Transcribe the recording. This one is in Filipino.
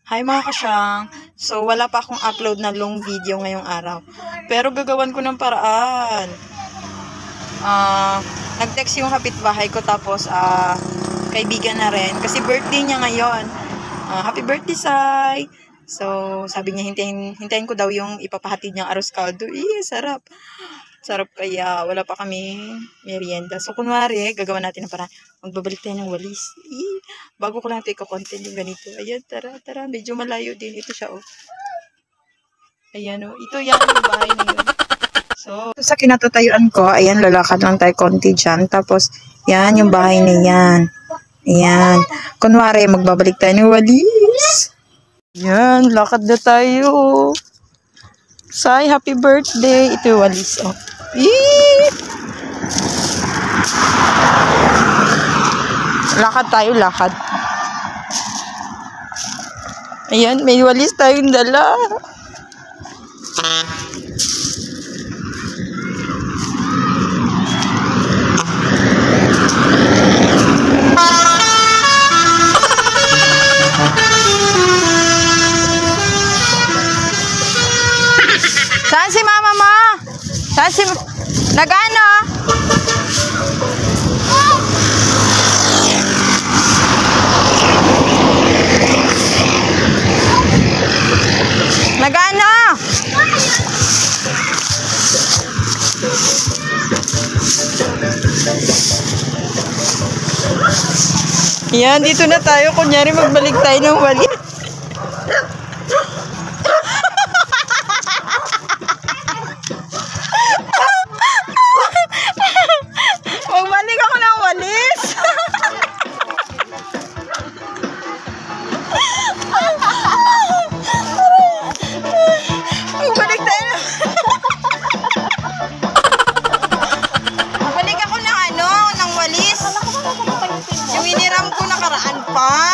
Hi mga kasyang. So, wala pa akong upload na long video ngayong araw. Pero gagawan ko ng paraan. Nag-text yung kapitbahay ko tapos kaibigan na rin. Kasi birthday niya ngayon. Happy birthday, Sai! So, sabi niya hintayin ko daw yung ipapahatid niyang arroz caldo. Sarap. Sarap kaya wala pa kami merienda. So, kunwari, gagawa natin ng paraan. Magbabalik tayo ng walis. Bago ko lang ito ikakontent yung ganito. Ayan, tara. Medyo malayo din. Ito siya, oh. Ayan, oh. Ito yan yung bahay niyo. So, sa kinatatayuan ko, ayan, lalakad lang tayo konti dyan. Tapos, yan, yung bahay niyan. Ayan. Kunwari, magbabalik tayo ng walis. Ayan, lakad na tayo. Sai, happy birthday. Ito yung walis, oh. Lakad tayo, lakad. Ayan, may walis tayong dala. Saan si mama mo? Saan si... Nagano? Nagano? Yan, dito na tayo. Kunyari magbalik tayo ng walis. Magbalik ako ng walis. Magbalik tayo. Magbalik ako ng ng walis. Yung iniram ko nakaraan pa.